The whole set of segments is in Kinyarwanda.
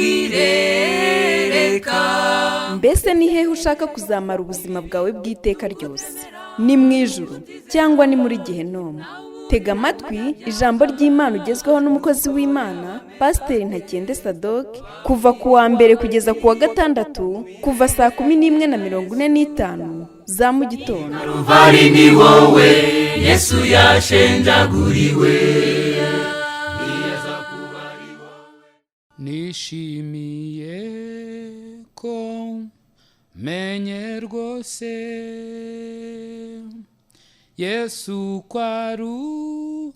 wirereka. Mbese ni hehe ushaka kuzamara ubuzima bwawe bw'iteka ryose? Ni mu ijuru cyangwa ni muri Gehinomu? Tega amatwi ijambo ry'Imana ugezweho n'umukozi w'Imana Pasiteri Ntakende Sadoki kuva ku wa mbere kugeza ku wa gatandatu kuva saa 11:45 za mu gitondo. Ruvari ni wowe Yesu yashenjaguriwe. Nishimiye ko menye rwose Yesu kwaru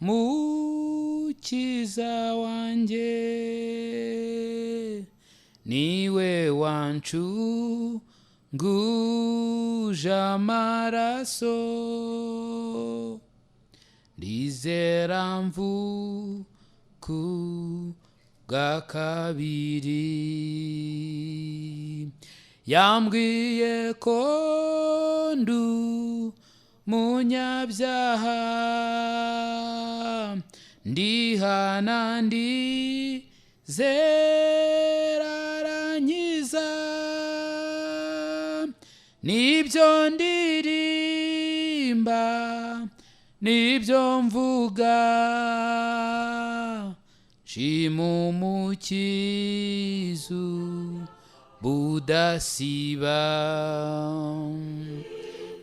mukiza wanjye, niwe wancu nguje amaraso, ndizera mvuku bwa kabiri. Yambwiye ko ndu munyabyaha, ndihana ndizera arankiza, nibyo ndirimba nibyo mvuga, shima umukizu budasiba.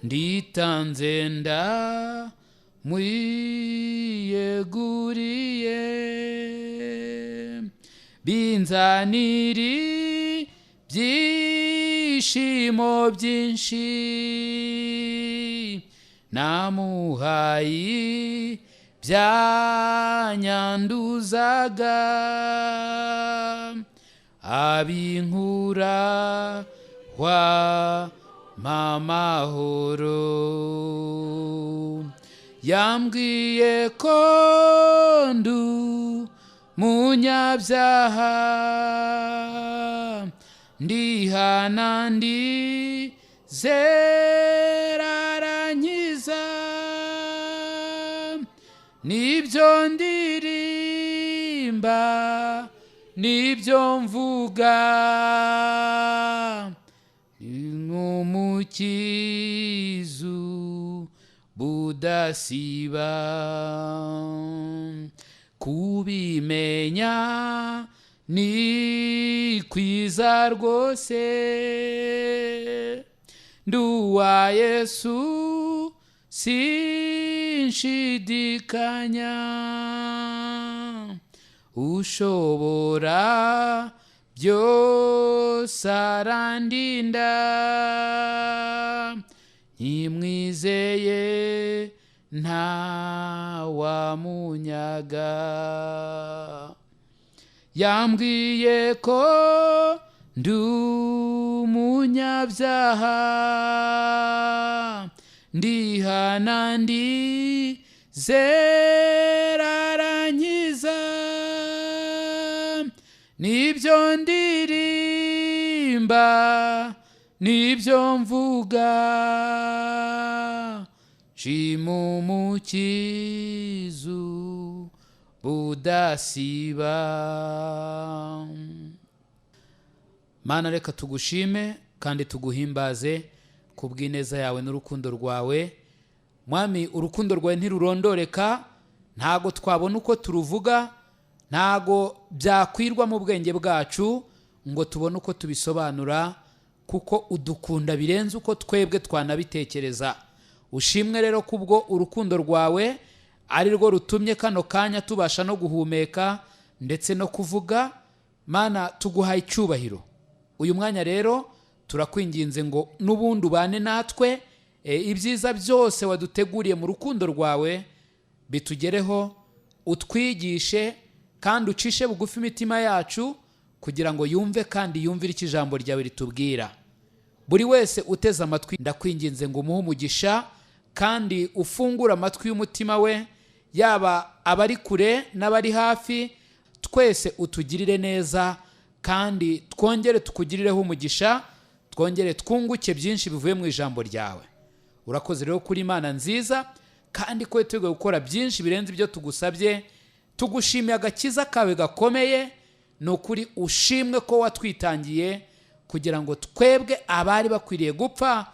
Nditanze nda mwiyeguriye, binzaniri byishimo byinshi, namuhaye byanyanduzaga, abinkura wa mamahoro. Yambwiye ko ndu munyabyaha, ndihana ndizera arankiza, nibyo ndirimba nibyo mvuga, nk'umukizu budasiba. Kubimenya ni kwiza rwose, nduwa Yesu sinshidikanya, ushobora byose arandinda, nkimwizeye ntawamunyaga. Yambwiye ko ndu munyabyaha, ndihana ndizera arankiza, nibyo ndirimba nibyo mvuga, shima umukizu budasiba. Mana, reka tugushime kandi tuguhimbaze kubw'ineza yawe n'urukundo rwawe. Mwami, urukundo rwawe ntirurondoreka, ntago twabona uko turuvuga, ntago byakwirwa mu bwenge bwacu ngo tubone uko tubisobanura, kuko udukunda birenze uko twebwe twanabitekereza. Ushimwe rero kubwo urukundo rwawe ari rwo rutumye kano kanya tubasha no guhumeka ndetse no kuvuga. Mana, tuguhaye icyubahiro uyu mwanya rero, turakwinginze ngo n'ubundi ubane natwe, ibyiza byose waduteguriye mu rukundo rwawe bitugereho, utwigishe kandi ucishe bugufi imitima yacu kugira ngo yumve kandi yumvire icyo ijambo ryawe ritubwira. Buri wese uteze amatwi ndakwinginze ngo umuhe umugisha kandi ufungure amatwi y'umutima we, yaba abari kure n'abari hafi, twese utugirire neza kandi twongere tukugirireho umugisha, twongere twunguke byinshi bivuye mu ijambo ryawe. Urakoze rero kuri Imana nziza kandi ko witeguye gukora byinshi birenze ibyo tugusabye. Tugushimiye agakiza kawe gakomeye ni ukuri ushimwe ko watwitangiye kugira ngo twebwe abari bakwiriye gupfa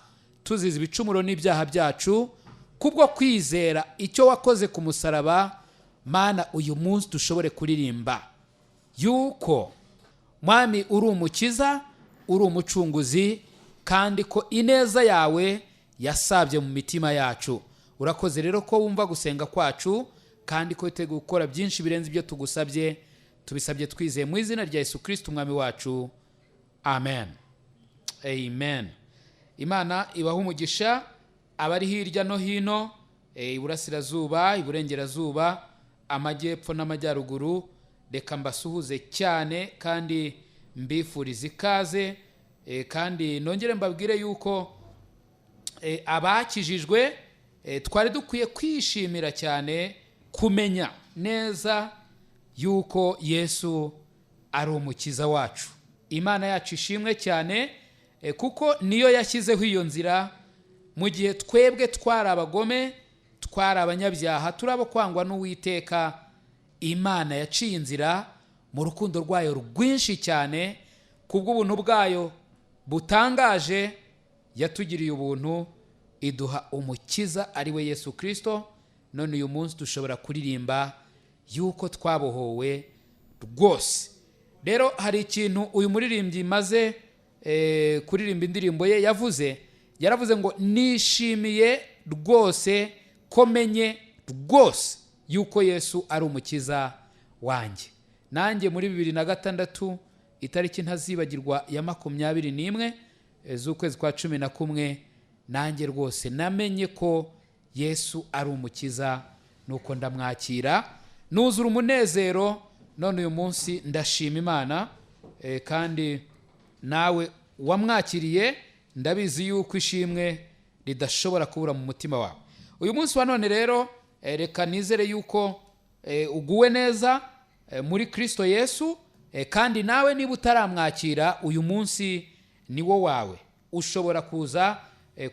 tuzize ibicumuro n'ibyaha byacu, kubwo kwizera icyo wakoze ku musaraba. Mana, uyu munsi dushobore kuririmba yuko Mwami uri umukiza, uri umucunguzi, kandi ko ineza yawe yasabye mu mitima yacu. Urakoze rero ko wumva gusenga kwacu, kandi ko witeguye gukora byinshi birenze ibyo tugusabye. Tubisabye twizeye mu izina rya Yesu Kristo umwami wacu, amen. Amen. Imana ibaha umugisha abari hirya no hino, iburasirazuba, iburengerazuba, amajyepfo n'amajyaruguru. Reka mbasuhuze cyane kandi mbifurize ikaze, kandi nongere mbabwire yuko abakijijwe twari dukwiye kwishimira cyane kumenya neza yuko Yesu ari umukiza wacu. Imana yacu ishimwe cyane, kuko niyo yashyizeho iyo nzira mu gihe twebwe twari abagome, twari abanyabyaha, turabo kwangwa n'Uwiteka. Imana yaciye inzira mu rukundo rwayo rwinshi cyane, kubw'ubuntu bwayo butangaje yatugiriye ubuntu, iduha umukiza ari we Yesu Kristo. None uyu munsi dushobora kuririmba yuko twabohowe rwose. Rero hari ikintu uyu muririmbyi maze kuririmba indirimbo ye yaravuze ngo nishimiye rwose ko menye rwose yuko Yesu ari umukiza wanjye. Nanjye muri 2006 itariki ntazibagirwa ya 21 z'ukwezi kwa 11, nanjye rwose namenye ko Yesu ari umukiza, nuko ndamwakira nuzura umunezero. None uyu munsi ndashima Imana, kandi nawe wamwakiriye ndabizi yuko ishimwe ridashobora kubura mu mutima wawe. Uyu munsi wa none rero reka nizere yuko uguwe neza muri Kristo Yesu, kandi nawe niba utaramwakira uyu munsi ni wo wawe. Ushobora kuza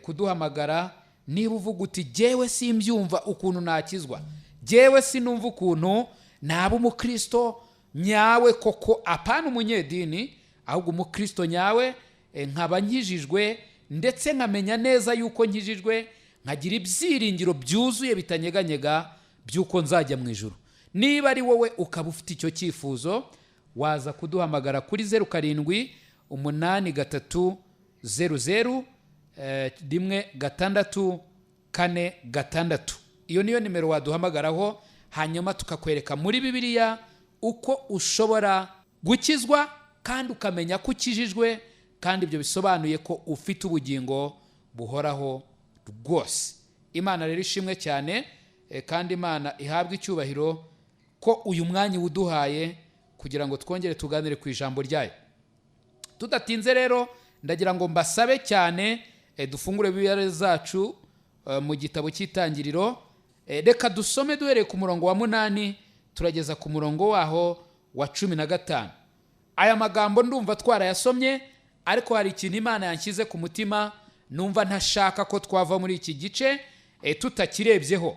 kuduhamagara niba uvuga uti jyewe simbyumva ukuntu nakizwa, jyewe sinumva ukuntu naba umukristo nyawe koko, apana umunyedini, ahubwo umukristo nyawe, nkaba nkijijwe ndetse nkamenya neza yuko nkijijwe, nkagira ibyiringiro byuzuye bitanyeganyega byuko nzajya mu ijuru. Niba ari wowe ukaba ufite icyo cyifuzo, waza kuduhamagara kuri 0783001646. iyo niyo nimero waduhamagaraho, hanyuma tukakwereka muri Bibiliya uko ushobora gukizwa kandi ukamenya ko ukijijwe, kandi ibyo bisobanuye ko ufite ubugingo buhoraho rwose. Imana rero ishimwe cyane, kandi Imana ihabwa icyubahiro ko uyu mwanya uduhaye kugira ngo twongere tuganire ku ijambo ryayo. Tudatinze rero ndagira ngo mbasabe cyane dufungure Bibiliya zacu mu gitabo cy'Itangiriro. Reka dusome duhereye ku murongo wa 8 turageza ku murongo waho wa 15. Aya magambo ndumva twarayasomye, ariko hari ikintu Imana yanshyize ku mutima numva ntashaka ko twava muri iki gice tutakirebyeho.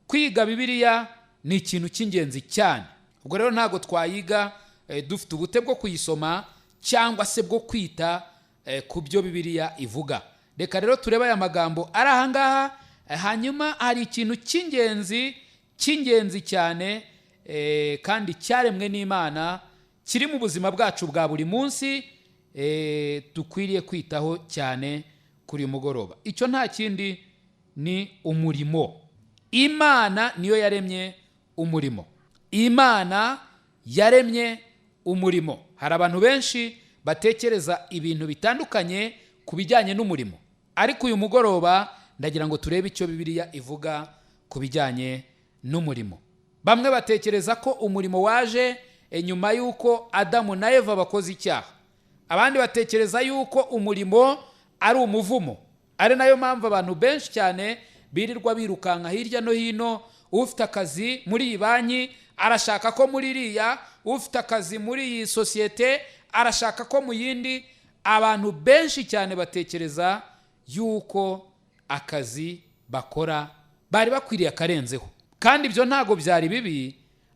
Kwiga Bibiliya ni ikintu cy'ingenzi cyane. Ubwo rero ntago twayiga dufite ubute bwo kuyisoma cyangwa se bwo kwita ku byo Bibiliya ivuga. Reka rero turebe aya magambo ari aha ngaha, hanyuma hari ikintu cy'ingenzi cyane kandi cyaremwe n'Imana kiri mu buzima bwacu bwa buri munsi, dukwiriye kwitaho cyane kuri uyu mugoroba. Icyo nta kindi ni umurimo. Imana niyo yaremye umurimo. Imana yaremye umurimo. Hari abantu benshi batekereza ibintu bitandukanye ku bijyanye n'umurimo, ariko uyu mugoroba ndagira ngo turebe icyo Bibiliya ivuga ku bijyanye n'umurimo. Bamwe batekereza ko umurimo waje nyuma y'uko Adamu na Eva bakoze icyaha. Abandi batekereza yuko umurimo ari umuvumo. Ari nayo mpamvu abantu benshi cyane birirwa birukanka hirya no hino. Ufite akazi muri iyi banki arashaka ko muri iriya, ufite akazi muri iyi sosiyete arashaka ko mu yindi. Abantu benshi cyane batekereza yuko akazi bakora bari bakwiriye akarenzeho, kandi ibyo ntago byari bibi,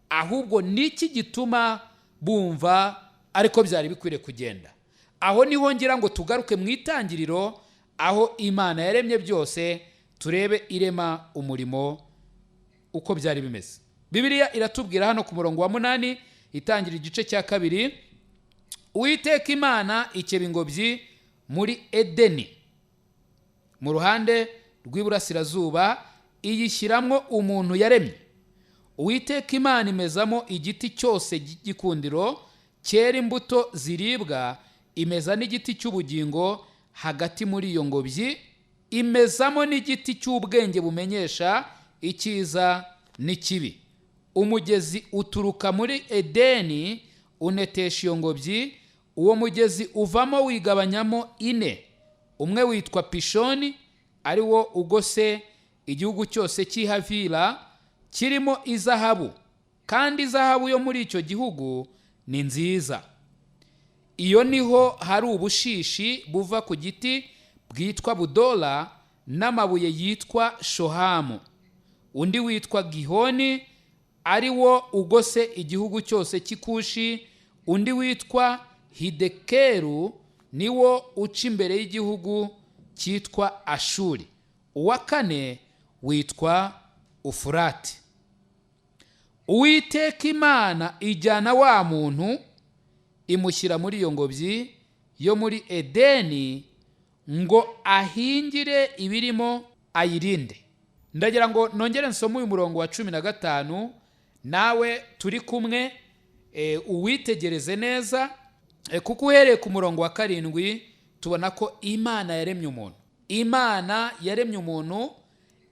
ahubwo niki gituma bumva ariko byari bikwiriye kugenda. Aho niho ngira ngo tugaruke mu itangiriro, aho Imana yaremye byose, turebe irema umurimo uko byari bimeze. Bibiliya iratubwira hano ku murongo wa 8, itangira igice cya 2, Uwiteka Imana ikeba ingobyi muri Edeni mu ruhande rw'iburasirazuba, iyishyiramwo umuntu yaremye. Uwiteka Imana imezamo igiti cyose cy'igikundiro cyera imbuto ziribwa, imeza n'igiti cy'ubugingo hagati muri iyo ngobyi, imezamo n'igiti cy'ubwenge bumenyesha icyiza n'ikibi. Umugezi uturuka muri Edeni unetesha iyo ngobyi, uwo mugezi uvamo wigabanyamo 4. Umwe witwa Pishoni, ari wo ugose igihugu cyose cy'ihavira kirimo izahabu, kandi izahabu yo muri icyo gihugu ni nziza. Iyo niho hari ubushishi buva ku giti bwitwa budola n'amabuye yitwa shohamu. Undi witwa Gihoni, ari wo ugose igihugu cyose cy'Ikushi. Undi witwa Hidekeru, ni wo uca imbere y'igihugu cyitwa Ashuri. Uwa 4 witwa Ufurati. Uwiteka Imana ijyana wa muntu imushyira muri iyo ngobyi yo muri Edeni ngo ahingire ibirimo ayirinde. Ndagira ngo nongere nsome uyu murongo wa 15, nawe turi kumwe uwitegereze neza, kuko uhereye ku murongo wa 7 tubona ko Imana yaremye umuntu. Imana yaremye umuntu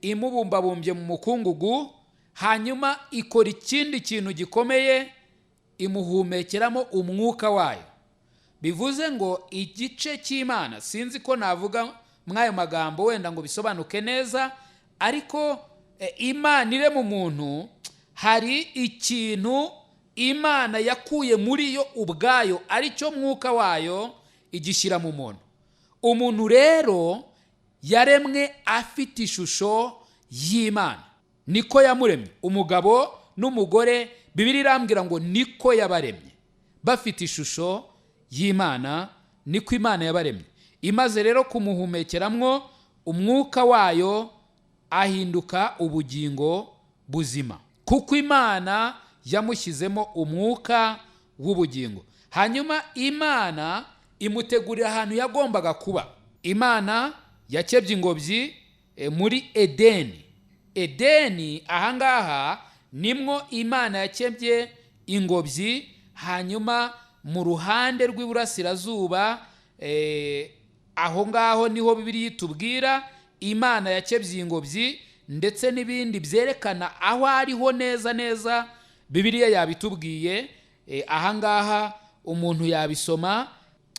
imubumbabumbye mu mukungugu, hanyuma ikora ikindi kintu gikomeye, imuhumekeramo umwuka wayo. Bivuze ngo igice cy'Imana, sinzi ko navuga mwayo magambo wenda ngo bisobanuke neza, ariko Imana irema umuntu, hari ikintu Imana yakuye muri yo ubwayo, ari cyo mwuka wayo, igishyira mu muntu. Umuntu rero yaremwe afite ishusho y'Imana, niko yamuremye. Umugabo n'umugore, Bibiliya irambwira ngo niko yabaremye, bafite ishusho y'Imana, niko Imana yabaremye. Imaze rero kumuhumekeramwo umwuka wayo, ahinduka ubugingo buzima, kuko Imana yamushyizemo umwuka w'ubugingo. Hanyuma Imana imutegurira ahantu yagombaga kuba. Imana yakebye ingobyi muri Edeni. Edeni ahangaha nimwo Imana yakebye ingobyi. Hanyuma mu ruhande rw'iburasirazuba, aho ngaho niho Bibiliya itubwira Imana yakebye ingobyi, ndetse n'ibindi byerekana aho ariho neza neza Bibiliya yabitubwiye. Ahangaha umuntu yabisoma.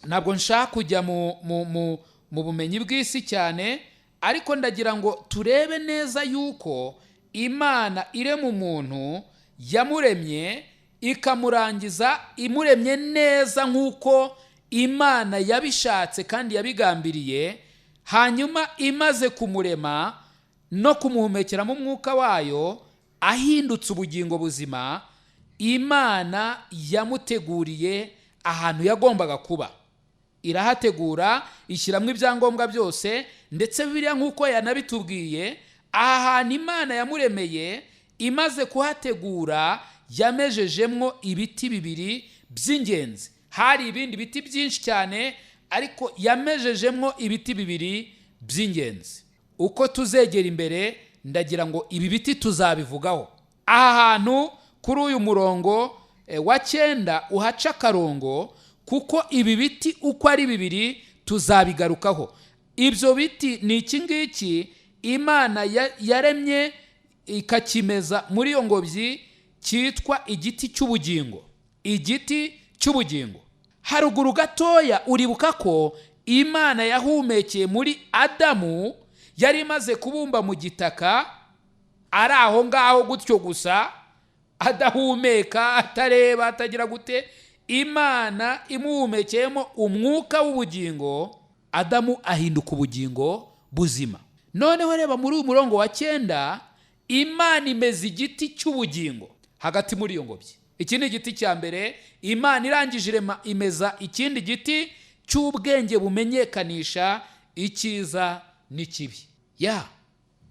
Ntabwo nshaka kujya mu bumenyi bw'isi cyane, ariko ndagira ngo turebe neza yuko Imana irema umuntu, yamuremye ikamurangiza imuremye neza nk'uko Imana yabishatse kandi yabigambiriye. Hanyuma imaze kumurema no kumuhumekeramo umwuka wayo, ahindutse ubugingo buzima, Imana yamuteguriye ahantu yagombaga kuba. Irahategura, ishyiramo ibyangombwa byose, ndetse Bibiliya nk'uko yanabitubwiye, aha hantu Imana yamuremeye, imaze kuhategura, yamejejemwo ibiti 2 by'ingenzi. Hari ibindi biti byinshi cyane, ariko yamejejemwo ibiti 2 by'ingenzi. Uko tuzegera imbere, ndagira ngo ibi biti tuzabivugaho. Aha hantu kuri uyu murongo wa 9 uhaca akarongo, kuko ibi biti uko ari 2 tuzabigarukaho. Ibyo biti ni iki ngiki Imana yaremye ikakimeza muri iyo ngobyi, cyitwa igiti cy'ubugingo. Igiti cy'ubugingo. Haruguru gatoya uribuka ko Imana yahumekeye muri Adamu, yari imaze kubumba mu gitaka, ari aho ngaho gutyo gusa, adahumeka, atareba, atagira gute. Imana imuhumekeyemo umwuka w'ubugingo, Adamu ahinduka ubugingo buzima. Noneho reba muri uyu murongo wa 9, Imana imeza igiti cy'ubugingo hagati muri iyo ngobyi. iki ni igiti cya mbere. Imana irangije irema imeza ikindi giti cy'ubwenge bumenyekanisha icyiza n'ikibi.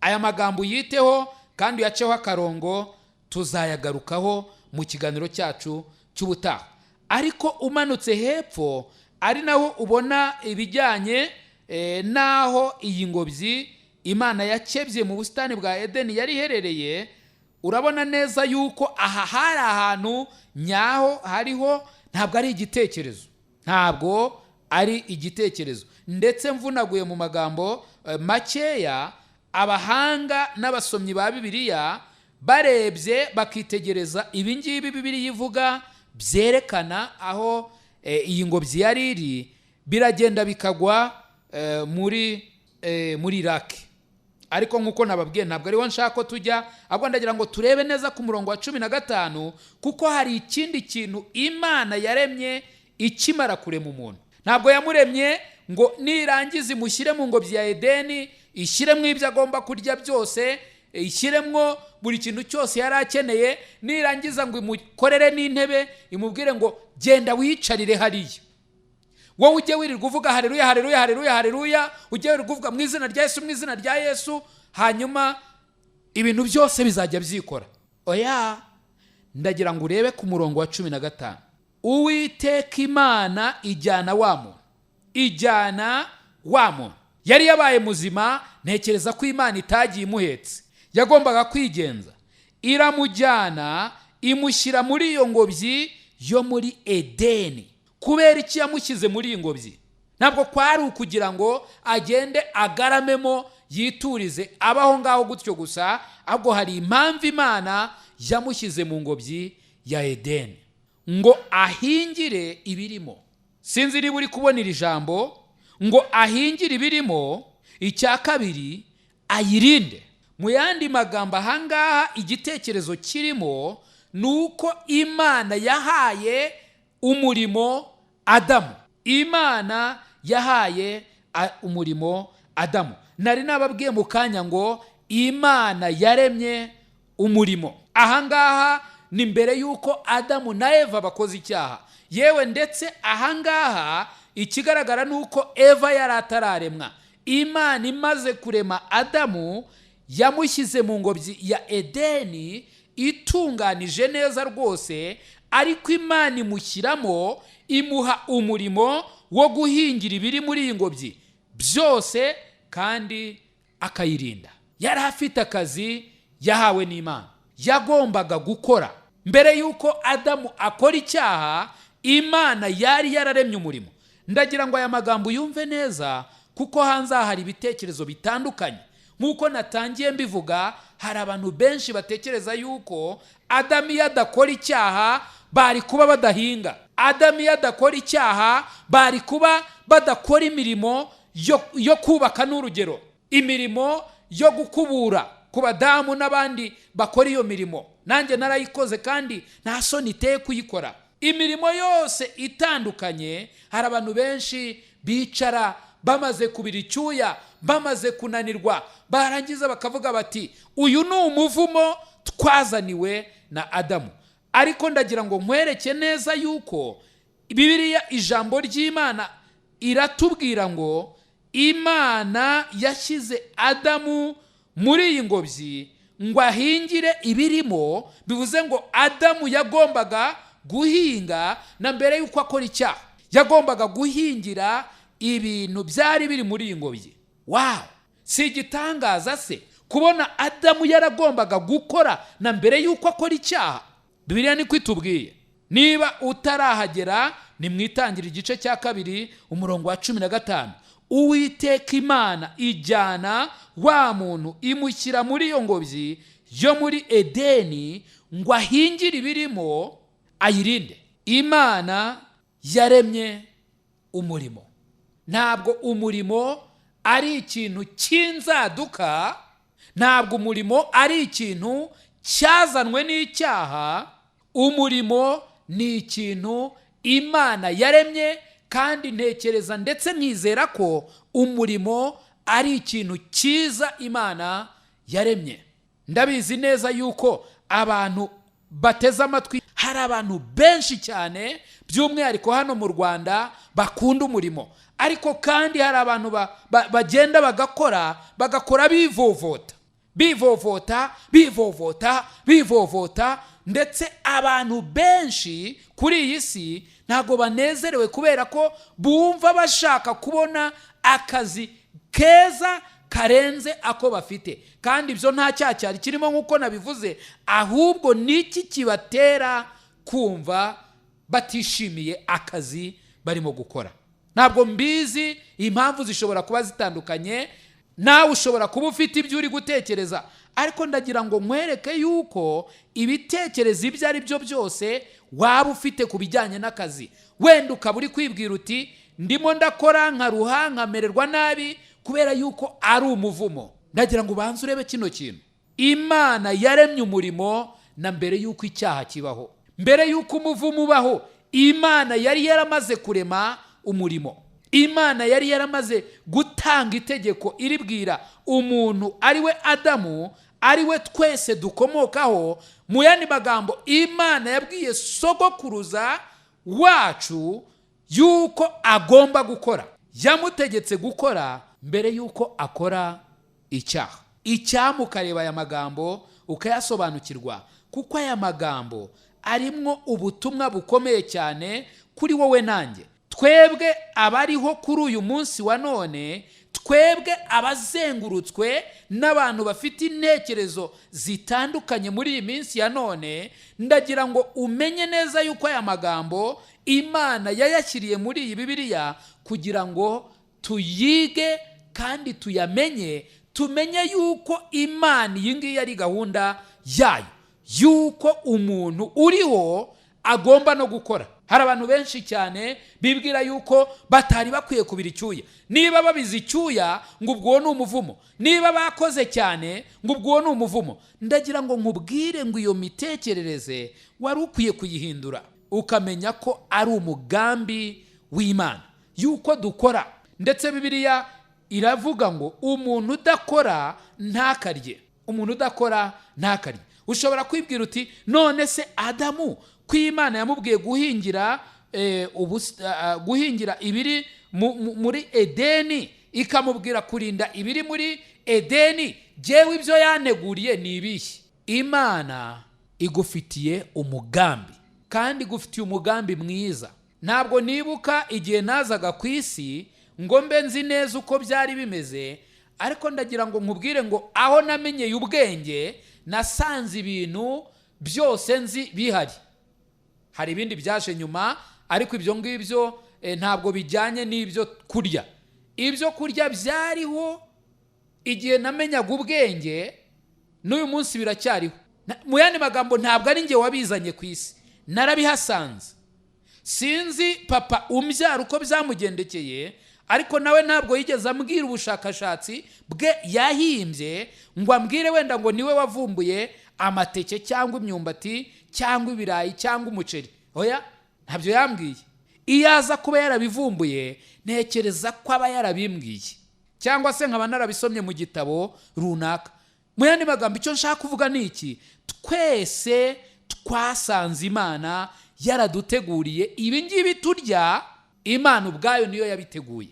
Aya magambo yiteho kandi uyaceho akarongo, tuzayagarukaho mu kiganiro cyacu cy'ubutaha. Ariko umanutse hepfo ari naho ubona ibijyanye naho iyi ngobyi Imana yakebye mu busitani bwa Edeni yari iherereye. Urabona neza yuko aha hari ahantu nyaho hariho, ntabwo ari igitekerezo, ntabwo ari igitekerezo. Ndetse mvunaguye mu magambo makeya, abahanga n'abasomyi ba Bibiliya barebye bakitegereza ibingibi Bibiliya ivuga byerekana aho iyi ngobyi yari iri, biragenda bikagwa muri Iraki. Ariko nk'uko nababwiye ntabwo ariho nshaka ko tujya, ahubwo ndagira ngo turebe neza ku murongo wa 15, kuko hari ikindi kintu Imana yaremye ikimara kurema umuntu. Ntabwo yamuremye ngo nirangiza imushyire mu ngobyi ya Edeni, ishyiremo ibyo agomba kurya byose, ishyiremo buri kintu cyose yari akeneye, nirangiza ngo imukorere n'intebe, imubwire ngo genda wicarire hariya. Wowe ujye wirirwa uvuga haleluya haleluya haleluya haleluya, ujye wirirwa uvuga mu izina rya Yesu mu izina rya Yesu, hanyuma ibintu byose bizajya byikora. Oya, ndagira ngo urebe ku murongo wa 15. Uwiteka Imana ijyana wa muntu. Yari yabaye muzima, ntekereza ko Imana itagiye imuhetse, yagombaga kwigenza. Iramujyana imushyira muri iyo ngobyi yo muri Edeni. Kubera iki yamushyize muri iyi ngobyi? Ntabwo kwari ukugira ngo agende agaramemo yiturize abaho ngaho gutyo gusa, ahubwo hari impamvu Imana yamushyize mu ngobyi ya Edeni, ngo ahingire ibirimo. Sinzi niba uri kubona iri jambo, ngo ahingire ibirimo. Icya kabiri, ayirinde. Mu yandi magambo ahangaha igitekerezo kirimo nuko Imana yahaye umurimo Adamu. Imana yahaye umurimo Adamu. Nari nababwiye mu kanya ngo Imana yaremye umurimo. Ahangaha ni mbere yuko Adamu na Eva bakoze icyaha. Yewe ndetse ahangaha ikigaragara nuko Eva yari atararemwa. Imana imaze kurema Adamu yamushyize mu ngobyi ya Edeni itunganije neza rwose, ariko Imana imushyiramo, imuha umurimo wo guhingira ibiri muri iyi ngobyi byose kandi akayirinda. Yari afite akazi yahawe n'Imana yagombaga gukora. Mbere yuko Adamu akora icyaha, Imana yari yararemye umurimo. Ndagira ngo aya magambo yumve neza, kuko hanze hari ibitekerezo bitandukanye. Nk'uko natangiye mbivuga, hari abantu benshi batekereza yuko Adamu yadakora icyaha bari kuba badahinga. Adamu yadakora icyaha bari kuba badakora imirimo yo kubaka, n'urugero imirimo yo gukubura ku badamu n'abandi bakora iyo mirimo. Nanjye narayikoze kandi nta soni iteye kuyikora. Imirimo yose itandukanye, hari abantu benshi bicara bamaze kubira icyuya, bamaze kunanirwa, barangiza bakavuga bati uyu ni umuvumo twazaniwe na Adamu. Ariko ndagira ngo nkwereke neza yuko Bibiliya, ijambo ry'Imana iratubwira ngo Imana yashyize Adamu muri iyi ngobyi ngo ahingire ibirimo. Bivuze ngo Adamu yagombaga guhinga, na mbere yuko akora icyaha yagombaga guhingira ibintu byari biri muri iyi ngobyi. Si igitangaza se kubona Adamu yaragombaga gukora na mbere yuko akora icyaha? Bibiliya niko itubwiye. Niba utarahagera, ni mwitangira igice cya 2 umurongo wa 15. Uwiteka Imana ijyana wa muntu imushyira muri iyo ngobyi yo muri Edeni ngo ahingire ibirimo ayirinde. Imana yaremye umurimo. Ntabwo umurimo ari ikintu cy'inzaduka, ntabwo umurimo ari ikintu cyazanwe n'icyaha. Umurimo ni ikintu Imana yaremye, kandi ntekereza ndetse nizera ko umurimo ari ikintu cyiza Imana yaremye. Ndabizi neza yuko abantu bateze amatwi, hari abantu benshi cyane by'umwihariko hano mu Rwanda bakunda umurimo, ariko kandi hari abantu bagenda bagakora bivovota, ndetse abantu benshi kuri iyi si ntago banezerewe kubera ko bumva bashaka kubona akazi keza karenze ako bafite, kandi ibyo nta cyacyari kirimo nk'uko nabivuze, ahubwo niki kibatera kumva batishimiye akazi barimo gukora. Ntabwo mbizi, impamvu zishobora kuba zitandukanye, nawe ushobora kuba ufite ibyo uri gutekereza, ariko ndagira ngo nkwereke yuko ibitekerezo ibyo ari byo byose waba ufite ku bijyanye n'akazi, wenda ukaba uri kwibwira uti ndimo ndakora nkaruha nkamererwa nabi kubera yuko ari umuvumo. Ndagira ngo ubanze urebe kino kintu. Imana yaremye umurimo na mbere yuko icyaha kibaho, mbere yuko umuvumo ubaho. Imana yari yaramaze kurema umurimo. Imana yari yaramaze gutanga itegeko iribwira umuntu ari we Adamu, ari we twese dukomokaho. Mu yandi magambo, Imana yabwiye sogokuruza wacu yuko agomba gukora, yamutegetse gukora mbere yuko akora icyaha. Icyamukareba aya magambo ukayasobanukirwa, kuko aya magambo arimwo ubutumwa bukomeye cyane kuri wowe nanjye. Twebwe abariho kuri uyu munsi wa none, twebwe abazengurutswe n'abantu bafite intekerezo zitandukanye muri iyi minsi ya none, ndagira ngo umenye neza yuko aya magambo Imana yayashyiriye muri iyi Bibiliya kugira ngo tuyige kandi tuyamenye, tumenye yuko Imana iyi ngiyi ari gahunda yayo, yuko umuntu uriho agomba no gukora. Hari abantu benshi cyane bibwira yuko batari bakwiye kubira icyuya. Niba babizi icyuya ngo ubwo ni umuvumo, niba bakoze cyane ngo ubwo ni umuvumo. Ndagira ngo nkubwire ngo iyo mitekerereze wari ukwiye kuyihindura, ukamenya ko ari umugambi w'Imana yuko dukora. Ndetse Bibiliya iravuga ngo umuntu udakora ntakarye, umuntu udakora ntakarye. Ushobora kwibwira uti none se Adamu ko Imana yamubwiye guhingira ibiri muri Edeni, ikamubwira kurinda ibiri muri Edeni, jewe ibyo yaneguriye ni ibihe? Imana igufitiye umugambi, kandi igufitiye umugambi mwiza. Ntabwo nibuka igihe nazaga ku isi ngo mbe nzi neza uko byari bimeze, ariko ndagira ngo nkubwire ngo aho namenyeye ubwenge nasanze ibintu byose nzi bihari. Hari ibindi byaje nyuma, ariko ibyo ngibyo ntabwo bijyanye n'ibyo kurya. Ibyo kurya byariho igihe namenyaga ubwenge, n'uyu munsi biracyariho. Mu yandi magambo, ntabwo ari njye wabizanye ku isi, narabihasanze. Sinzi papa umbyara uko byamugendekeye, ariko nawe ntabwo yigeze ambwira ubushakashatsi bwe yahimbye ngo ambwire wenda ngo niwe wavumbuye amateke cyangwa imyumbati cyangwa ibirayi cyangwa umuceri. Oya, ntabyo yambwiye. Iyo aza kuba yarabivumbuye, ntekereza ko aba yarabimbwiye, cyangwa se nkaba narabisomye mu gitabo runaka. Mu yandi magambo, icyo nshaka kuvuga ni iki: twese twasanze Imana yaraduteguriye ibi ngibi turya. Imana ubwayo niyo yabiteguye.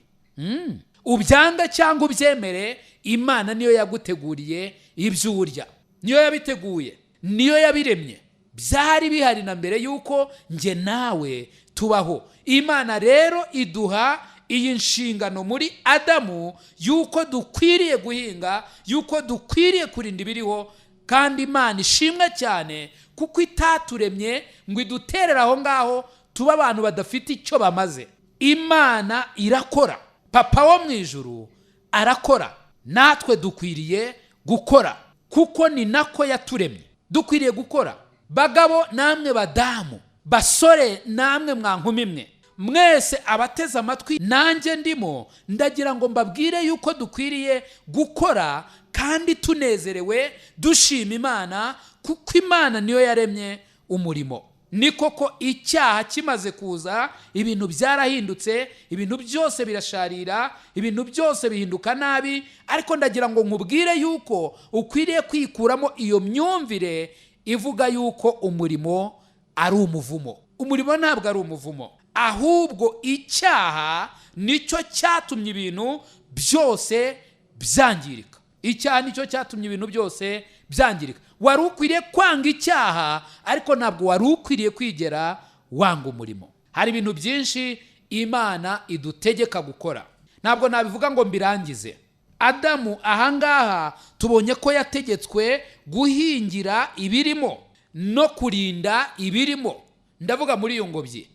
Ubyanga cyangwa ubyemere, Imana niyo yaguteguriye ibyo urya, niyo yabiteguye, niyo yabiremye. Byari bihari na mbere yuko nge nawe tubaho. Imana rero iduha iyi nshingano muri Adamu yuko dukwiriye guhinga, yuko dukwiriye kurinda ibiriho. Kandi Imana ishimwe cyane kuko itaturemye ngo iduterere aho ngaho tuba abantu badafite icyo bamaze. Imana irakora. Papa wo mu ijuru arakora. Natwe dukwiriye gukora kuko ni nako yaturemye. Dukwiriye gukora. Bagabo namwe badamu, basore namwe mwankumi mwe, mwese abateze amatwi nanjye ndimo, ndagira ngo mbabwire yuko dukwiriye gukora kandi tunezerewe dushima Imana, kuko Imana niyo yaremye umurimo. Ni koko icyaha kimaze kuza, ibintu byarahindutse, ibintu byose birasharira, ibintu byose bihinduka nabi. Ariko ndagira ngo nkubwire yuko ukwiriye kwikuramo iyo myumvire ivuga yuko umurimo ari umuvumo. Umurimo ntabwo ari umuvumo, ahubwo icyaha nicyo cyatumye ibintu byose byangirika. Icyaha nicyo cyatumye ibintu byose byangirika. Wari ukwiriye kwanga icyaha, ariko ntabwo wari ukwiriye kwigera wanga umurimo. Hari ibintu byinshi Imana idutegeka gukora, ntabwo nabivuga ngo mbirangize. Adamu ahangaha tubonye ko yategetswe guhingira ibirimo no kurinda ibirimo. Ndavuga muri iyo ngobyi.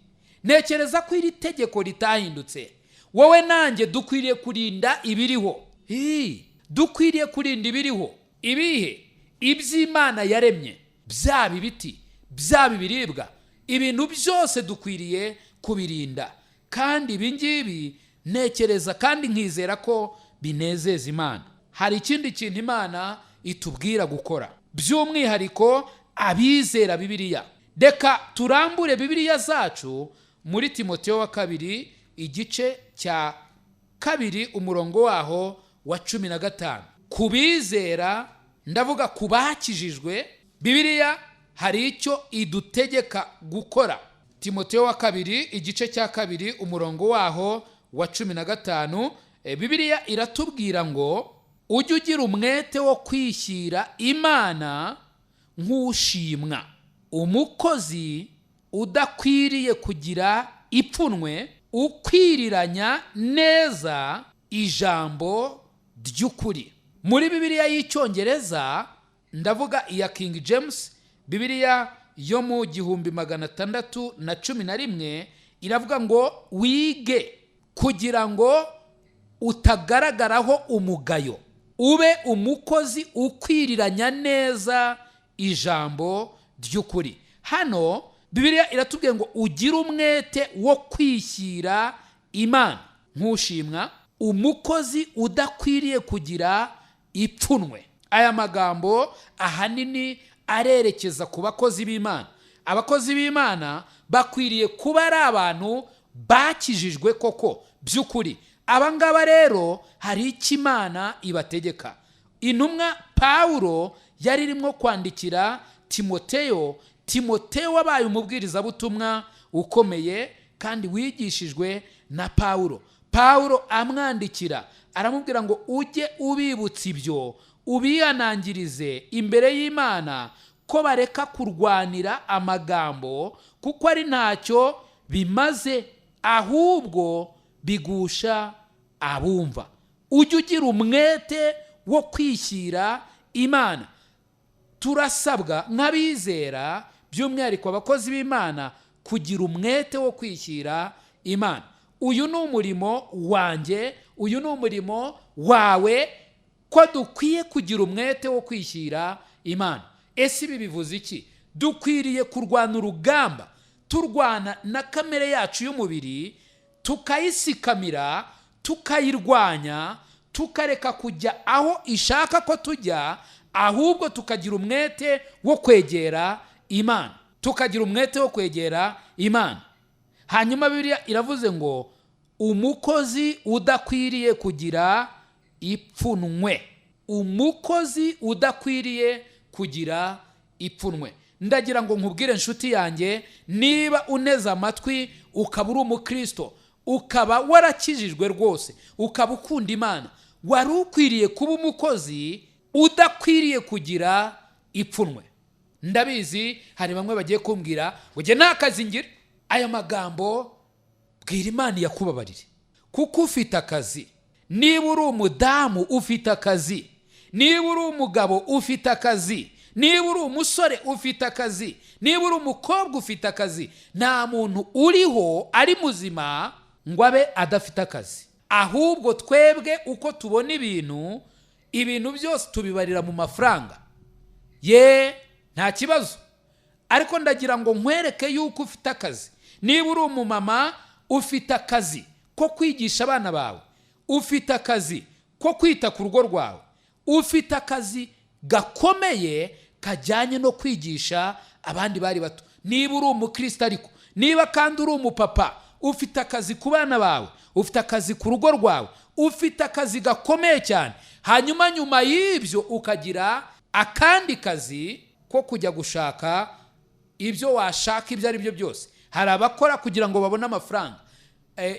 Ntekereza ko iri tegeko ritahindutse. Wowe nanjye dukwiriye kurinda ibiriho. Dukwiriye kurinda ibiriho. Ibihe? Iby'Imana yaremye, byaba ibiti, byaba ibiribwa, ibintu byose dukwiriye kubirinda. Kandi ibi ngibi ntekereza kandi nkizera ko binezeza Imana. Hari ikindi kintu Imana itubwira gukora, by'umwihariko abizera Bibiliya. Reka turambure Bibiliya zacu muri Timoteyo wa kabiri igice cya 2 umurongo waho wa 15. Kubizera, ndavuga kubakijijwe, Bibiliya hari icyo idutegeka gukora. Timoteyo wa kabiri igice cya 2 umurongo waho wa 15, Bibiliya iratubwira ngo ujye ugira umwete wo kwishyira Imana nk'ushimwa, umukozi udakwiriye kugira ipfunwe, ukwiriranya neza ijambo ry'ukuri. Muri Bibiliya y'Icyongereza, ndavuga iya King James, Bibiliya yo mu 1611, iravuga ngo wige kugira ngo utagaragaraho umugayo, ube umukozi ukwiriranya neza ijambo ry'ukuri. Hano Bibiliya iratubwiye ngo ugire umwete wo kwishyira Imana nk'ushimwa, umukozi udakwiriye kugira ipfunwe. Aya magambo ahanini arerekeza ku bakozi b'Imana. Abakozi b'Imana bakwiriye kuba ari abantu bakijijwe koko by'ukuri. Abangaba rero hari icyo Imana ibategeka. Intumwa Pawulo yari irimo kwandikira Timoteyo. Timoteyo wabaye umubwirizabutumwa ukomeye kandi wigishijwe na Pawulo. Pawulo amwandikira aramubwira ngo ujye ubibutsa ibyo, ubihanangirize imbere y'Imana ko bareka kurwanira amagambo, kuko ari ntacyo bimaze, ahubwo bigusha abumva. Ujye ugira umwete wo kwishyira Imana. Turasabwa nk'abizera, by'umwihariko abakozi b'Imana, kugira umwete wo kwishyira Imana. Uyu ni umurimo wanjye, uyu ni umurimo wawe, ko dukwiye kugira umwete wo kwishyira Imana. Ese ibi bivuze iki? Dukwiriye kurwana urugamba, turwana na kamere yacu y'umubiri, tukayisikamira, tukayirwanya, tukareka kujya aho ishaka ko tujya, ahubwo tukagira umwete wo kwegera Imana. Tukagira umwete wo kwegera Imana. Hanyuma Bibiliya iravuze ngo umukozi udakwiriye kugira ipfunwe. Umukozi udakwiriye kugira ipfunwe. Ndagira ngo nkubwire nshuti yanjye, niba uneze amatwi ukaba uri umukristo, ukaba warakijijwe rwose, ukaba ukunda Imana, wari ukwiriye kuba umukozi udakwiriye kugira ipfunwe. Ndabizi hari bamwe bagiye kumbwira ngo nge nta kazi ngira. Aya magambo bwira Imana yakubabarire, kuko ufite akazi. Niba uri umudamu ufite akazi, niba uri umugabo ufite akazi, niba uri umusore ufite akazi, niba uri umukobwa ufite akazi. Nta muntu uriho ari muzima ngo abe adafite akazi. Ahubwo twebwe uko tubona ibintu byose tubibarira mu mafaranga. Nta kibazo, ariko ndagira ngo nkwereke yuko ufite akazi. Niba uri umumama, ufite akazi ko kwigisha abana bawe, ufite akazi ko kwita ku rugo rwawe, ufite akazi gakomeye kajyanye no kwigisha abandi bari bato. Niba uri umukristo, ariko niba kandi uri umupapa, ufite akazi ku bana bawe, ufite akazi ku rugo rwawe, ufite akazi gakomeye cyane. Hanyuma nyuma y'ibyo ukagira akandi kazi ko kujya gushaka ibyo washaka ibyo ari byo byose. Hari abakora kugira ngo babone amafaranga,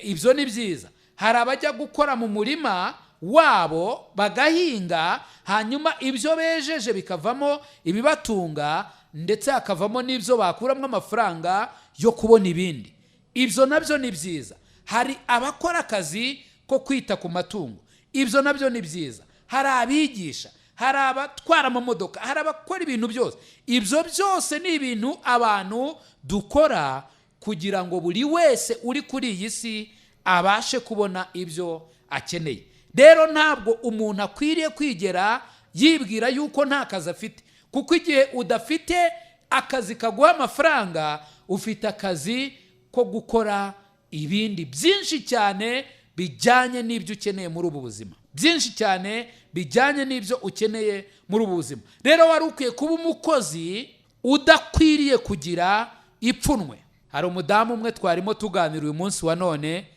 ibyo ni byiza. Hari abajya gukora mu murima wabo bagahinga, hanyuma ibyo bejeje bikavamo ibibatunga, ndetse hakavamo n'ibyo bakuramo amafaranga yo kubona ibindi. Ibyo nabyo ni byiza. Hari abakora akazi ko kwita ku matungo, ibyo nabyo ni byiza. Hari abigisha, hari abatwara amamodoka, hari abakora ibintu byose. Ibyo byose ni ibintu abantu dukora kugira ngo buri wese uri kuri iyi si abashe kubona ibyo akeneye. Rero ntabwo umuntu akwiriye kwigera yibwira yuko nta kazi afite, kuko igihe udafite akazi kaguha amafaranga, ufite akazi ko gukora ibindi byinshi cyane bijyanye n'ibyo ukeneye muri ubu buzima, byinshi cyane bijyanye n'ibyo ukeneye muri ubu buzima. Rero wari ukwiye kuba umukozi udakwiriye kugira ipfunwe. Hari umudamu umwe twarimo tuganira uyu munsi wa none,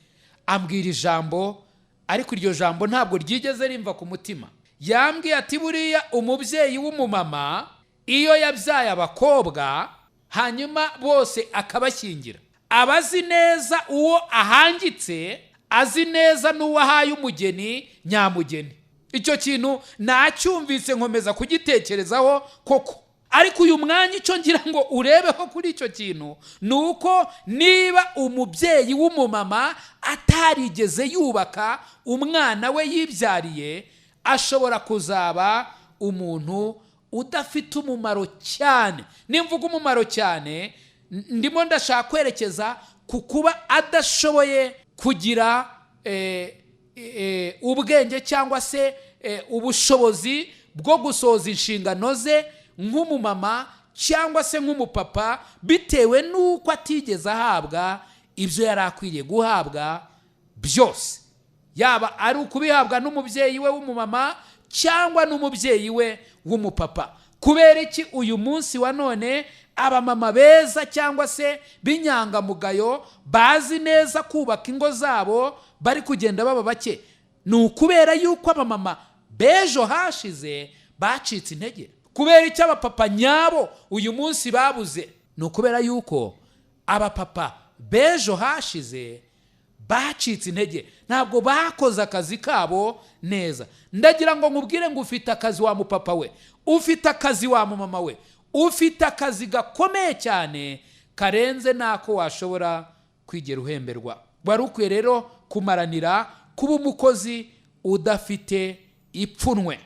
ambwira ijambo, ariko iryo jambo ntabwo ryigeze rimva ku mutima. Yambwiye ati buriya umubyeyi w'umumama iyo yabyaye abakobwa hanyuma bose akabashyingira, aba azi neza uwo ahangitse, azi neza n'uwo ahaye umugeni nyamugeni. Icyo kintu nacyumvise nkomeza kugitekerezaho koko. Ariko uyu mwanya icyo ngira ngo urebeho kuri icyo kintu ni uko niba umubyeyi w'umumama atarigeze yubaka umwana we yibyariye, ashobora kuzaba umuntu udafite umumaro cyane. Nimvuga umumaro cyane, ndimo ndashaka kwerekeza ku kuba adashoboye kugira ubwenge cyangwa se ubushobozi bwo gusohoza inshingano ze nk'umumama cyangwa se nk'umupapa, bitewe n'uko atigeze ahabwa ibyo yari akwiriye guhabwa byose, yaba ari ukubihabwa n'umubyeyi we w'umumama cyangwa n'umubyeyi we w'umupapa. Kubera iki uyu munsi wa none abamama beza cyangwa se b'inyangamugayo bazi neza kubaka ingo zabo bari kugenda baba bake? Ni ukubera yuko abamama b'ejo hashize bacitse intege. Kubera icyo abapapa nyabo uyu munsi babuze? Ni ukubera yuko abapapa b'ejo hashize bacitse intege, ntabwo bakoze akazi kabo neza. Ndagira ngo nkubwire ngo ufite akazi wa mupapa we, ufite akazi wa mumama we, ufite akazi gakomeye cyane karenze n'ako washobora kwigera uhemberwa. Wari ukwiye rero kumaranira kuba umukozi udafite ipfunwe.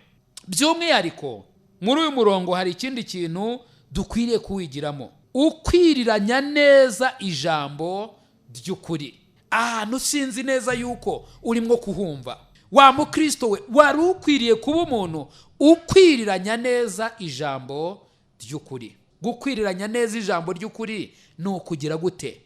By'umwihariko muri uyu murongo hari ikindi kintu dukwiriye kuwigiramo: ukwiriranya neza ijambo ry'ukuri. Ahantu sinzi neza yuko urimo kuhumva. Wa mukristo we, wari ukwiriye kuba umuntu ukwiriranya neza ijambo ry'ukuri. Gukwiriranya neza ijambo ry'ukuri ni ukugira gute?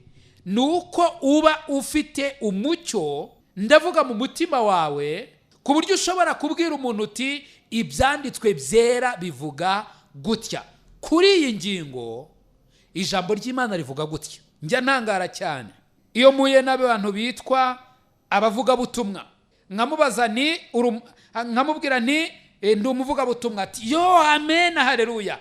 Ni uko uba ufite umucyo, ndavuga mu mutima wawe, ku buryo ushobora kubwira umuntu uti ibyanditswe byera bivuga gutya, kuri iyi ngingo ijambo ry'Imana rivuga gutya. Njya ntangara cyane iyo muye n'abantu bitwa abavugabutumwa, nkamubaza nkamubwira nti ndi umuvugabutumwa, ati yo amen haleluya,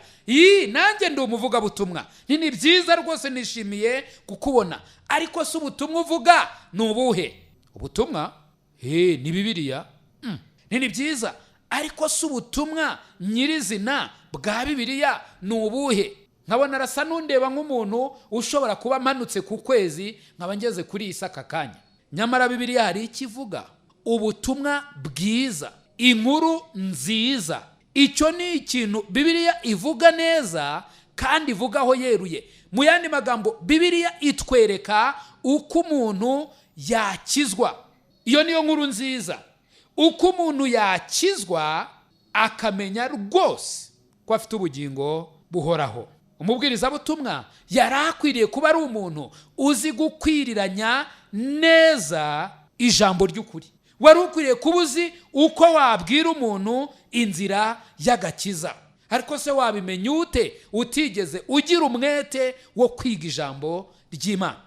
nanjye ndi umuvugabutumwa, ni byiza rwose, nishimiye kukubona, ariko se ubutumwa uvuga ni ubuhe? Ubutumwa ni Bibiliya. Ni byiza, ariko se ubutumwa nyirizina bwa Bibiliya ni ubuhe? Nkabona arasa n'undeba nk'umuntu ushobora kuba amanutse ku kwezi, nkaba ngeze kuri iyi saka kanya. Nyamara Bibiliya hari ikivuga ubutumwa bwiza, inkuru nziza. Icyo ni ikintu Bibiliya ivuga neza kandi ivugaho yeruye. Mu yandi magambo, Bibiliya itwereka uko umuntu yakizwa. Iyo niyo nkuru nziza, uko umuntu yakizwa akamenya rwose ko afite ubugingo buhoraho. Umubwirizabutumwa yari akwiriye kuba ari umuntu uzi gukwiriranya neza ijambo ry'ukuri. Wari ukwiriye kuba uzi uko wabwira umuntu inzira y'agakiza. Ariko se wabimenya ute utigeze ugira umwete wo kwiga ijambo ry'Imana?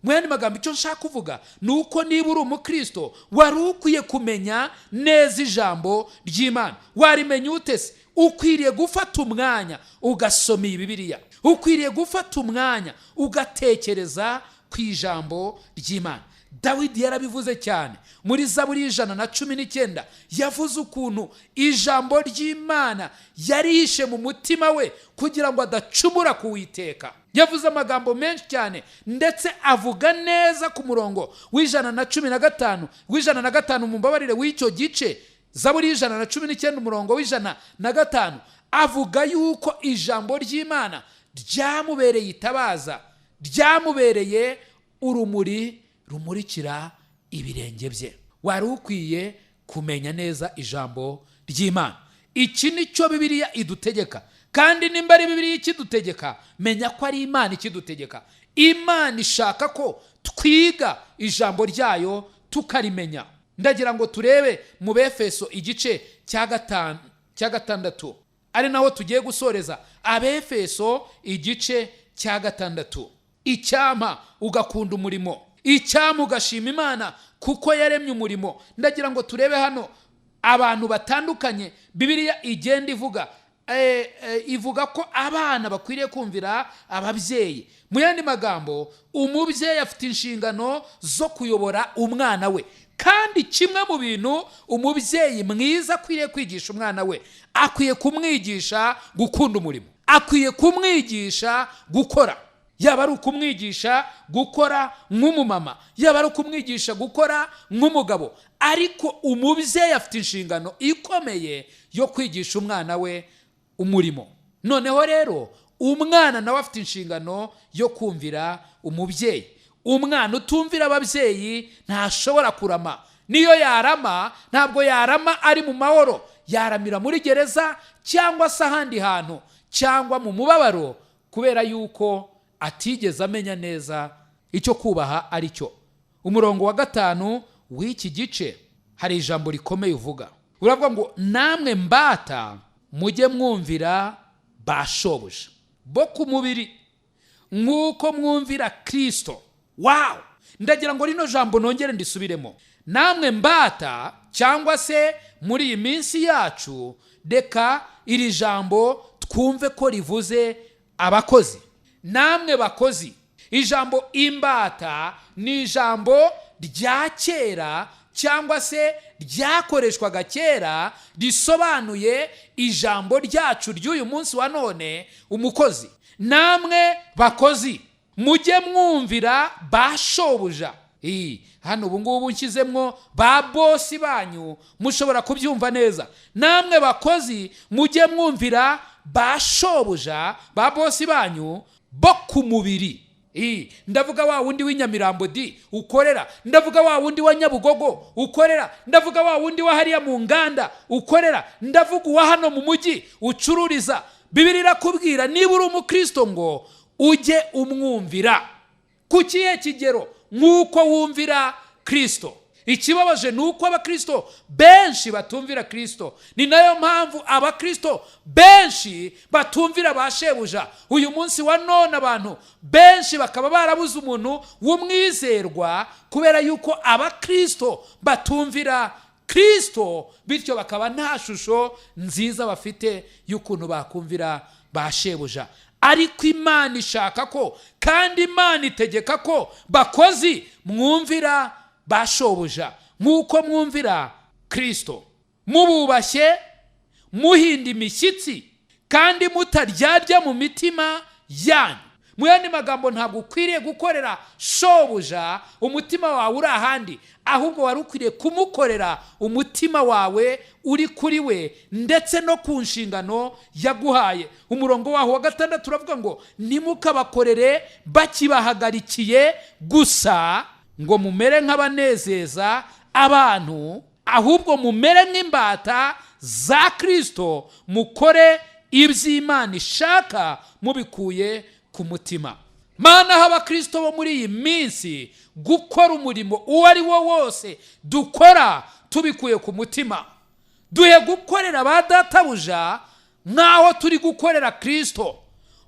Mu yandi magambo, icyo nshaka kuvuga ni uko niba uri umukristo, wari ukwiye kumenya neza ijambo ry'Imana. Warimenya ute se? ukwiriye gufata umwanya ugasoma iyi Bibiliya, ukwiriye gufata umwanya ugatekereza ku ijambo ry'Imana. Dawidi yarabivuze cyane muri Zaburi 119, yavuze ukuntu ijambo ry'Imana yarihishe mu mutima we kugira ngo adacumura ku Uwiteka. Yavuze amagambo menshi cyane, ndetse avuga neza ku murongo w'115 mu mbabarire w'icyo gice, Zaburi 119 umurongo w'105, avuga yuko ijambo ry'Imana ryamubereye itabaza, ryamubereye urumuri rumurikira ibirenge bye. Wari ukwiye kumenya neza ijambo ry'Imana. Iki nicyo Bibiliya idutegeka, kandi nimba ari Bibiliya ikidutegeka, menya ko ari Imana ikidutegeka. Imana ishaka ko twiga ijambo ryayo tukarimenya. Ndagira ngo turebe mu Befeso igice cya 6, ari naho tugiye gusoreza. Abefeso igice cya 6. Icyama ugakunda umurimo, icyama ugashima Imana kuko yaremye umurimo. Ndagira ngo turebe hano abantu batandukanye Bibiliya igenda ivuga. Ivuga ko abana bakwiriye kumvira ababyeyi. Mu yandi magambo, umubyeyi afite inshingano zo kuyobora umwana we, kandi kimwe mu bintu umubyeyi mwiza akwiriye kwigisha umwana we, akwiye kumwigisha gukunda umurimo, akwiye kumwigisha gukora. Yaba ari ukumwigisha gukora nk'umumama, yaba ari ukumwigisha gukora nk'umugabo, ariko umubyeyi afite inshingano ikomeye yo kwigisha umwana we umurimo. Noneho rero umwana nawe afite inshingano yo kumvira umubyeyi. Umwana utumvira ababyeyi ntashobora kurama. Niyo yarama, ntabwo yarama ari mu mahoro, yaramira muri gereza cyangwa se ahandi hantu, cyangwa mu mubabaro, kubera yuko atigeze amenya neza icyo kubaha ari cyo. Umurongo wa 5 w'iki gice hari ijambo rikomeye uvuga. Uravuga ngo namwe mbata mujye mwumvira bashobuja bo ku mubiri nk'uko mwumvira Kristo. Wow! Ndagira ngo rino jambo nongere ndisubiremo. Namwe mbata, cyangwa se muri iyi minsi yacu, reka iri jambo twumve ko rivuze abakozi. Namwe bakozi. Ijambo imbata ni ijambo rya kera, cyangwa se ryakoreshwaga kera, risobanuye ijambo ryacu ry'uyu munsi wa none, umukozi. Namwe bakozi mujye mwumvira bashobuja. Hano ubu ngubu nshyizemwo ba bosi banyu, mushobora kubyumva neza. Namwe bakozi mujye mwumvira bashobuja, ba bosi banyu bo ku mubiri. Ndavuga wa wundi w'inyamirambo ukorera, ndavuga wa wundi wa Nyabugogo ukorera, ndavuga wa wundi wa hariya mu nganda ukorera, ndavuga wa hano mu mujyi ucururiza. Bibiliya irakubwira niba uri umukristo ngo ujye umwumvira. Ku kihe kigero? Nk'uko wumvira Kristo. Ikibabaje ni uko abakristo benshi batumvira Kristo. Ni nayo mpamvu abakristo benshi batumvira bashebuja. Uyu munsi wa none abantu benshi bakaba barabuze umuntu w'umwizerwa, kubera yuko abakristo batumvira Kristo, bityo bakaba nta shusho nziza bafite y'ukuntu bakumvira bashebuja. Ariko Imana ishaka ko, kandi Imana itegeka ko bakozi mwumvira bashobuja nk'uko mwumvira Kristo, mububashye, muhinda imishyitsi, kandi mutaryarya mu mitima yanyu. Mu yandi magambo, ntabwo ukwiriye gukorera shobuja umutima wawe uri ahandi, ahubwo wari ukwiriye kumukorera umutima wawe uri kuri we, ndetse no ku nshingano yaguhaye. Umurongo waho wa 6 turavuga ngo ntimukabakorere bakibahagarikiye gusa ngo mumere nk'abanezeza abantu, ahubwo mumere nk'imbata za Kristo, mukore iby'Imana ishaka mubikuye ku mutima. Mana, haba Kristo bo muri iyi minsi gukora umurimo uwo ari wo wose dukora tubikuye ku mutima. Duhe gukorera ba databuja nk'aho turi gukorera Kristo.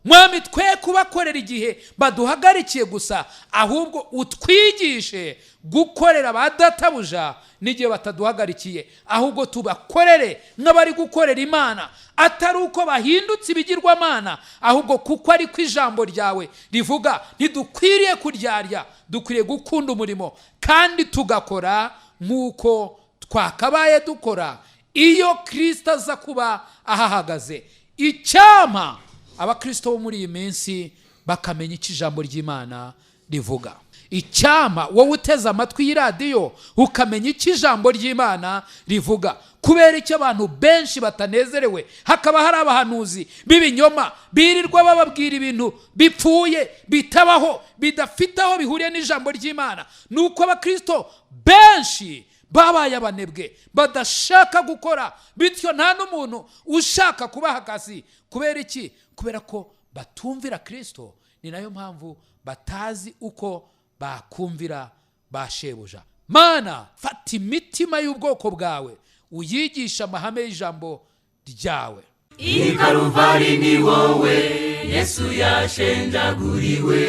mwami twe kubakorera igihe baduhagarikiye gusa, ahubwo utwigishe gukorera ba databuja n'igihe bataduhagarikiye, ahubwo tubakorere nk'abari gukorera Imana, atari uko bahindutse ibigirwamana, ahubwo kuko ari ko ijambo ryawe rivuga. Ntidukwiriye kuryarya, dukwiriye gukunda umurimo kandi tugakora nk'uko twakabaye dukora iyo Kristo aza kuba ahahagaze. Icyampa abakristo bo muri iyi minsi bakamenya icyo ijambo ry'Imana rivuga. Icyampa wowe uteze amatwi y'iradiyo ukamenya icyo ijambo ry'Imana rivuga. Kubera icyo abantu benshi batanezerewe, hakaba hari abahanuzi b'ibinyoma birirwa bababwira ibintu bipfuye, bitabaho, bidafite aho bihuriye n'ijambo ry'Imana. Nuko abakristo benshi babaye abanebwe, badashaka gukora, bityo nta n'umuntu ushaka kubaha akazi. Kubera iki? Kubera ko batumvira Kristo. Ni nayo mpamvu batazi uko bakumvira ba shebuja. Mana, fata imitima y'ubwoko bwawe uyigisha amahame y'ijambo ryawe. I Karuvari ni wowe Yesu yashenjaguriwe.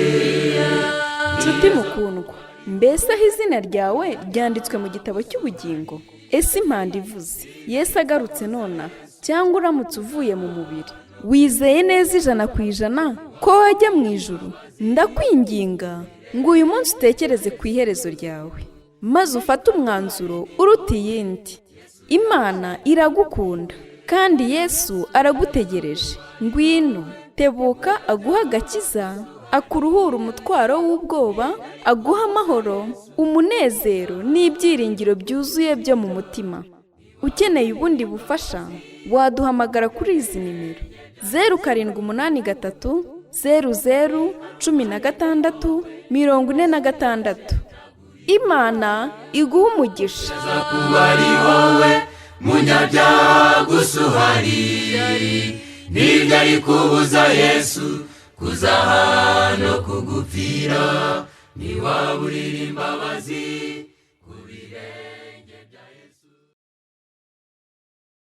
Nshuti mukundwa, mbese aho izina ryawe ryanditswe mu gitabo cy'ubugingo? Ese impanda ivuze Yesu agarutse nona, cyangwa uramutse uvuye mu mubiri, wizeye neza 100% ko wajya mu ijuru? Ndakwinginga ngo uyu munsi utekereze ku iherezo ryawe, maze ufate umwanzuro uruta iyindi. Imana iragukunda kandi Yesu aragutegereje. Ngwino, tebuka aguha agakiza, akuruhura umutwaro w'ubwoba, aguha amahoro, umunezero n'ibyiringiro byuzuye byo mu mutima. Ukeneye ubundi bufasha, waduhamagara kuri izi nimero: 0783 00 16 46. Imana iguha umugisha. Kuba ari wowe munyabyaha gusa uhari, ntibyari kubuza Yesu kuza hano kugupfira. Niwaburira imbabazi